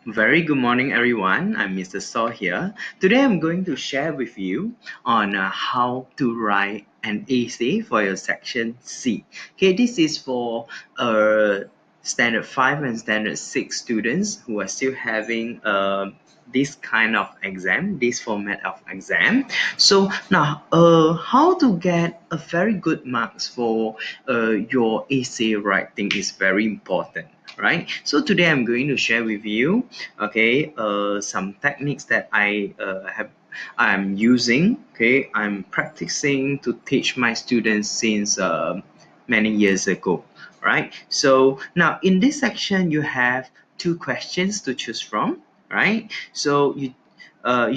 Very good morning, everyone. I'm Mr. Saw here. Today, I'm going to share with you on how to write an essay for your section C. Okay, this is for standard 5 and standard 6 students who are still having this kind of exam, this format of exam. So now, how to get a very good marks for your essay writing is very important, right? So today I'm going to share with you, okay, some techniques that I'm using. Okay, I'm practicing to teach my students since many years ago, right? So now in this section you have two questions to choose from, right? So you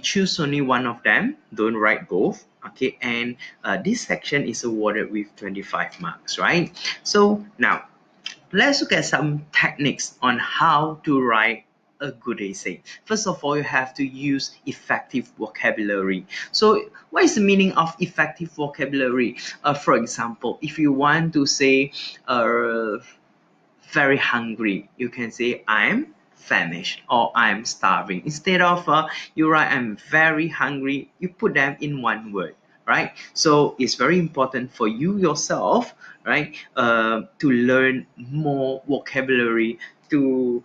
choose only one of them, don't write both. Okay, and this section is awarded with 25 marks, right? So now let's look at some techniques on how to write a good essay. First of all, you have to use effective vocabulary. So, what is the meaning of effective vocabulary? For example, if you want to say very hungry, you can say I'm famished or I'm starving. Instead of you write I'm very hungry, you put them in one word, right? So it's very important for you yourself, right, to learn more vocabulary to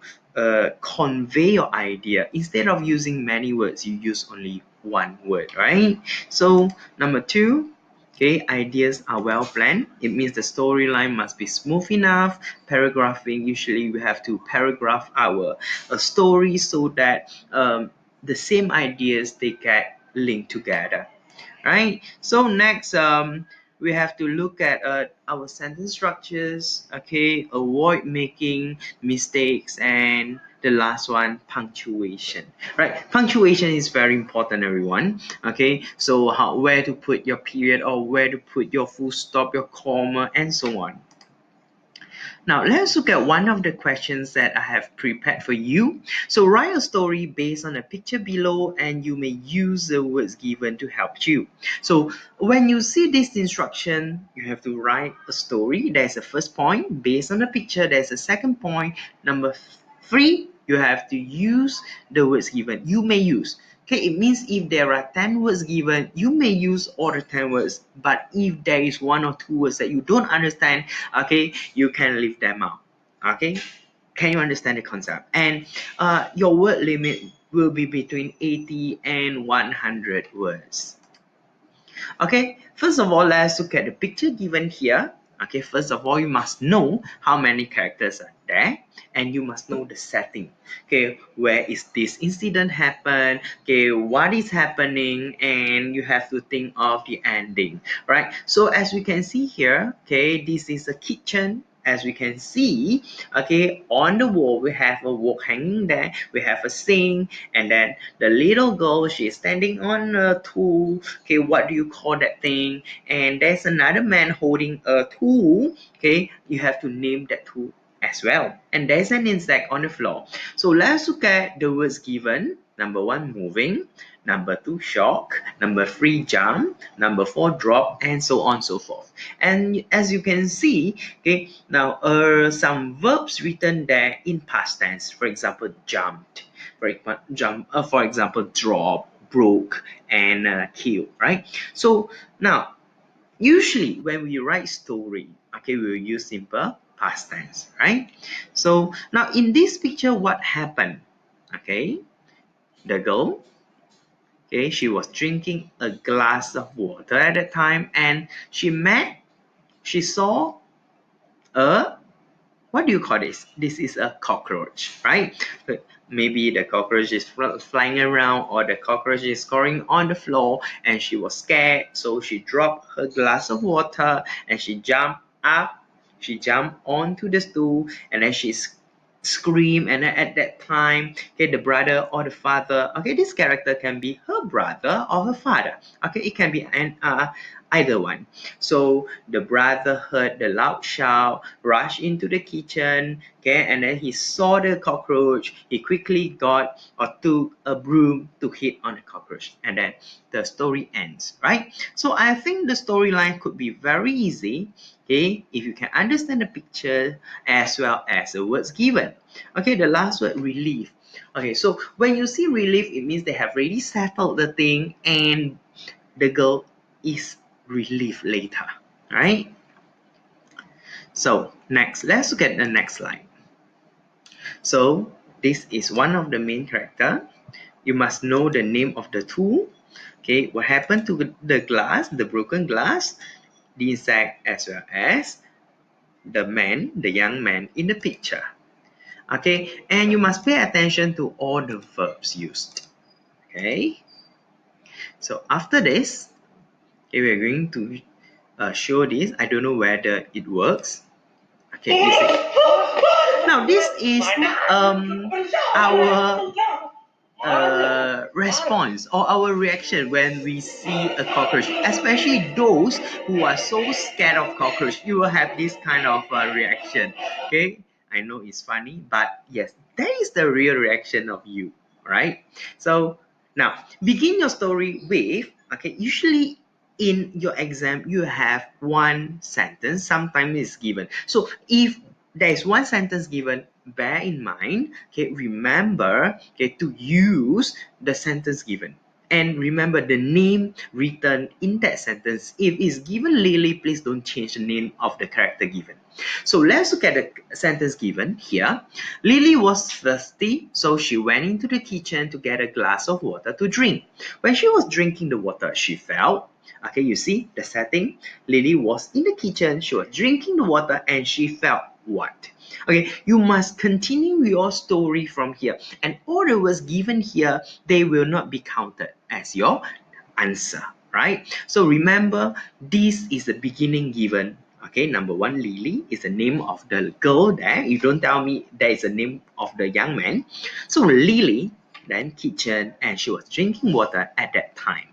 convey your idea. Instead of using many words, you use only one word, right? So number two, okay, ideas are well planned. It means the storyline must be smooth enough. Paragraphing, usually we have to paragraph our story so that the same ideas they get linked together, right? So next, we have to look at our sentence structures. Okay, avoid making mistakes, and the last one, punctuation, right? Punctuation is very important, everyone. Okay, so where to put your period, or where to put your full stop, your comma, and so on. Now, let's look at one of the questions that I have prepared for you. So, write a story based on a picture below, and you may use the words given to help you. So, when you see this instruction, you have to write a story. There's a first point. Based on the picture, there's a second point. Number three, you have to use the words given. You may use. Okay, it means if there are 10 words given, you may use all the 10 words. But if there is one or two words that you don't understand, okay, you can leave them out. Okay, can you understand the concept? And your word limit will be between 80 and 100 words. Okay, first of all, let's look at the picture given here. Okay, first of all, you must know how many characters are there, and you must know the setting. Okay, where is this incident happen? Okay, what is happening? And you have to think of the ending, right? So as we can see here, okay, this is a kitchen. As we can see, okay, on the wall we have a wok hanging there, we have a sink, and then the little girl, she's standing on a tool. Okay, what do you call that thing? And there's another man holding a tool. Okay, you have to name that tool as well. And there's an insect on the floor. So let's look at the words given. Number one, moving. Number two, shock. Number three, jump. Number four, drop, and so on so forth. And as you can see, okay, now some verbs written there in past tense. For example, jumped. For example, drop, broke, and kill, right? So now, usually when we write story, okay, we will use simple past tense, right? So now in this picture, what happened? Okay, the girl, okay, she was drinking a glass of water at that time, and she saw a, what do you call this? This is a cockroach, right? Maybe the cockroach is flying around, or the cockroach is scoring on the floor, and she was scared, so she dropped her glass of water and she jumped up. She jumped onto the stool, and then she screamed. And then at that time, okay, the brother or the father, okay, this character can be her brother or her father. Okay, it can be either one. So the brother heard the loud shout, rushed into the kitchen, okay, and then he saw the cockroach. He quickly got or took a broom to hit on the cockroach, and then the story ends, right? So I think the storyline could be very easy, okay, if you can understand the picture as well as the words given. Okay, the last word, relief. Okay, so when you see relief, it means they have already settled the thing and the girl is relieved later, right? So next, let's look at the next slide. So this is one of the main character. You must know the name of the tool. Okay, what happened to the glass, the broken glass, the insect, as well as the man, the young man in the picture. Okay, and you must pay attention to all the verbs used. Okay, so after this, okay, we're going to show this. I don't know whether it works. Okay, now this is our response or our reaction when we see a cockroach, especially those who are so scared of cockroach. You will have this kind of reaction. Okay, I know it's funny, but yes, that is the real reaction of you, right? So now begin your story with, okay, usually in your exam you have one sentence, sometimes it's given. So if there is one sentence given, bear in mind, okay, remember, okay, to use the sentence given, and remember the name written in that sentence. If it's given Lily, please don't change the name of the character given. So let's look at the sentence given here. Lily was thirsty, so she went into the kitchen to get a glass of water to drink. When she was drinking the water, she felt, okay, you see the setting. Lily was in the kitchen, she was drinking the water, and she felt what? Okay, you must continue your story from here, and all the words given here, they will not be counted as your answer, right? So remember, this is the beginning given. Okay, number one, Lily is the name of the girl there. You don't tell me there is a name of the young man. So Lily, then kitchen, and she was drinking water at that time.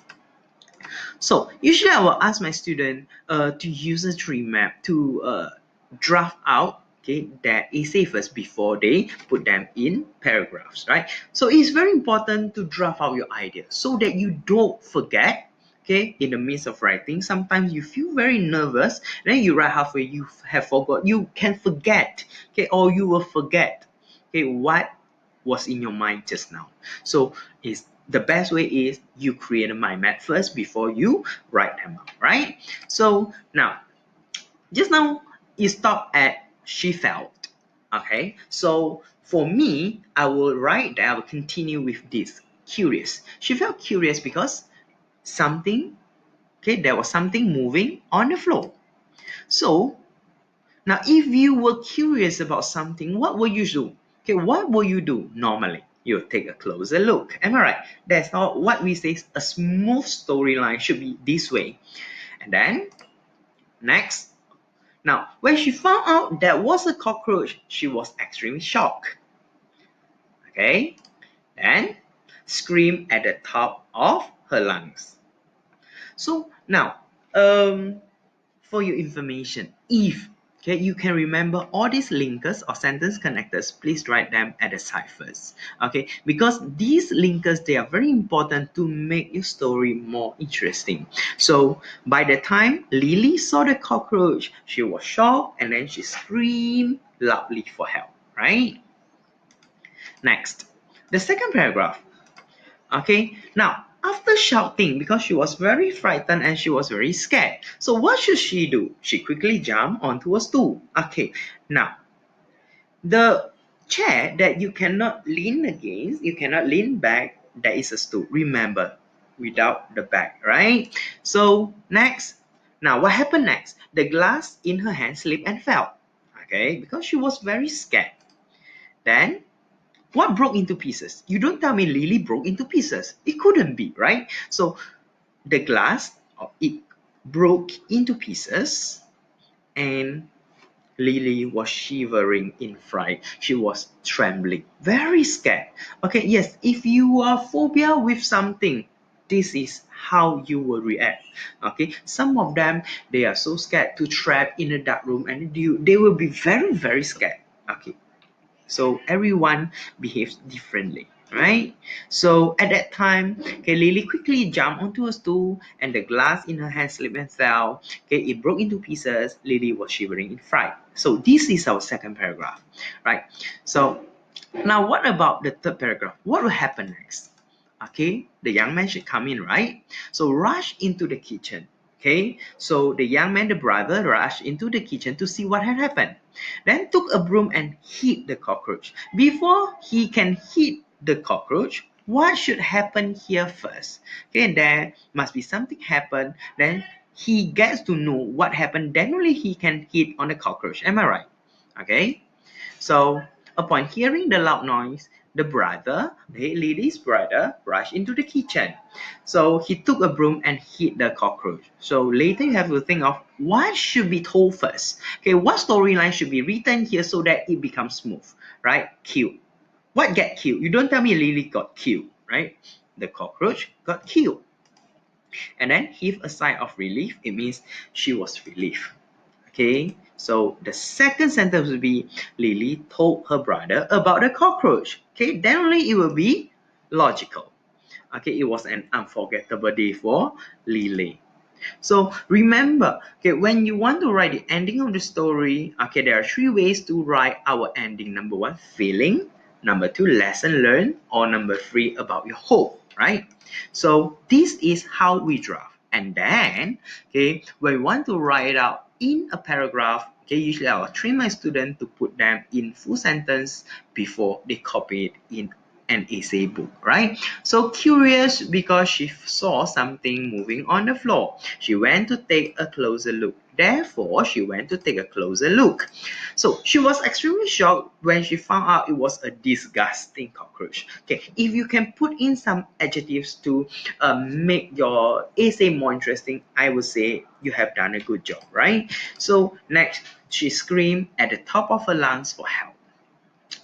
So usually I will ask my student to use a tree map to draft out, okay, their essay first before they put them in paragraphs, right? So it's very important to draft out your idea so that you don't forget. Okay, in the midst of writing, sometimes you feel very nervous, then you write halfway, you have forgot, you can forget, okay, or you will forget, okay, what was in your mind just now. So is the best way is you create a mind map first before you write them out, right? So now, just now you stop at she felt. Okay, so for me, I will write that, I will continue with this curious. She felt curious because something, okay, there was something moving on the floor. So now, if you were curious about something, what will you do? Okay, what will you do normally? You'll take a closer look. Am I right? That's not what we say. A smooth storyline should be this way. And then, next. Now, when she found out there was a cockroach, she was extremely shocked. Okay? Then, screamed at the top of her lungs. So, now, for your information, if, okay, you can remember all these linkers or sentence connectors, please write them at the side first. Okay, because these linkers, they are very important to make your story more interesting. So by the time Lily saw the cockroach, she was shocked and then she screamed loudly for help, right? Next, the second paragraph. Okay, now after shouting because she was very frightened and she was very scared, so what should she do? She quickly jumped onto a stool. Okay, now the chair that you cannot lean against, you cannot lean back, that is a stool. Remember, without the back, right? So next, now what happened next? The glass in her hand slipped and fell. Okay, because she was very scared. Then what broke into pieces? You don't tell me Lily broke into pieces. It couldn't be, right? So the glass, it broke into pieces and Lily was shivering in fright. She was trembling, very scared. Okay, yes, if you are phobia with something, this is how you will react. Okay, some of them, they are so scared to trap in a dark room and they will be very, very scared. Okay, so everyone behaves differently, right? So at that time, okay, Lily quickly jumped onto a stool and the glass in her hand slipped and fell. Okay, it broke into pieces. Lily was shivering in fright. So this is our second paragraph, right? So Now, what about the third paragraph? What will happen next? Okay, the young man should come in, right? So rush into the kitchen. Okay, so the young man, the brother, rushed into the kitchen to see what had happened. Then took a broom and hit the cockroach. Before he can hit the cockroach, what should happen here first? Okay, there must be something happen. Then he gets to know what happened. Then only he can hit on the cockroach. Am I right? Okay. So, upon hearing the loud noise, the brother, the lady's brother, rushed into the kitchen. So, he took a broom and hit the cockroach. So, later you have to think of what should be told first. Okay, what storyline should be written here so that it becomes smooth, right? Killed. What get killed? You don't tell me Lily got killed, right? The cockroach got killed. And then heave a sigh of relief. It means she was relieved. Okay, so the second sentence will be Lily told her brother about the cockroach. Okay, then only it will be logical. Okay, it was an unforgettable day for Lily. So remember, okay, when you want to write the ending of the story, okay, there are three ways to write our ending. Number one, feeling. Number two, lesson learned. Or number three, about your hope, right? So this is how we draft. And then, okay, when we want to write it out in a paragraph, okay, usually I will train my student to put them in full sentence before they copy it in an essay book, right? So curious because she saw something moving on the floor. She went to take a closer look. Therefore, she went to take a closer look. So she was extremely shocked when she found out it was a disgusting cockroach. Okay, if you can put in some adjectives to make your essay more interesting, I would say you have done a good job, right? So next, she screamed at the top of her lungs for help.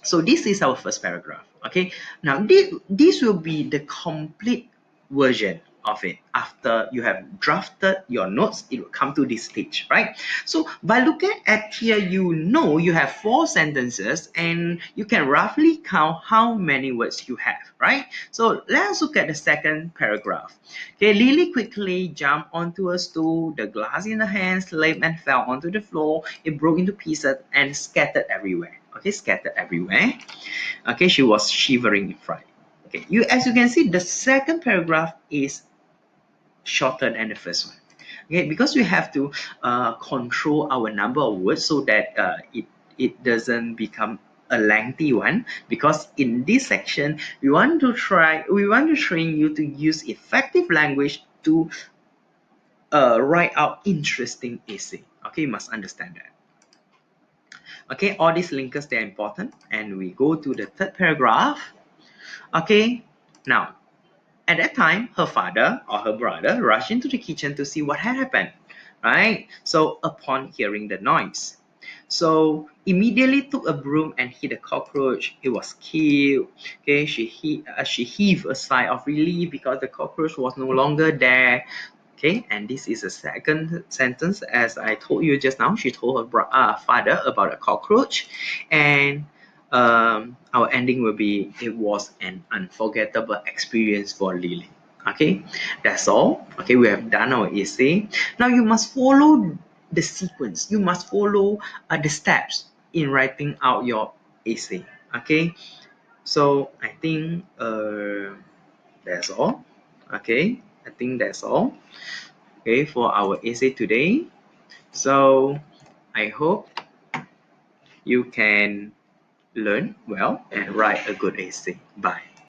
So this is our first paragraph. Okay, now this will be the complete version of it. After you have drafted your notes, it will come to this stage, right? So by looking at here, you know you have 4 sentences and you can roughly count how many words you have, right? So let's look at the second paragraph. Okay, Lily quickly jumped onto a stool. The glass in her hand slipped and fell onto the floor. It broke into pieces and scattered everywhere. Okay, scattered everywhere. Okay, she was shivering in fright. Okay, as you can see, the second paragraph is shorter than the first one. Okay, because we have to control our number of words so that it doesn't become a lengthy one, because in this section we want to train you to use effective language to write out interesting essay. Okay, you must understand that. Okay, all these linkers, they're important, and we go to the third paragraph. Okay, now at that time her father or her brother rushed into the kitchen to see what had happened, right? So upon hearing the noise, so immediately took a broom and hit a cockroach. It was killed. Okay, she heaved a sigh of relief because the cockroach was no longer there. Okay, and this is the second sentence. As I told you just now, she told her father about a cockroach, and our ending will be it was an unforgettable experience for Lily. Okay, that's all. Okay, we have done our essay. Now you must follow the sequence. You must follow the steps in writing out your essay. Okay, so I think that's all. Okay, I think that's all. Okay, for our essay today. So I hope you can learn well and write a good essay. Bye.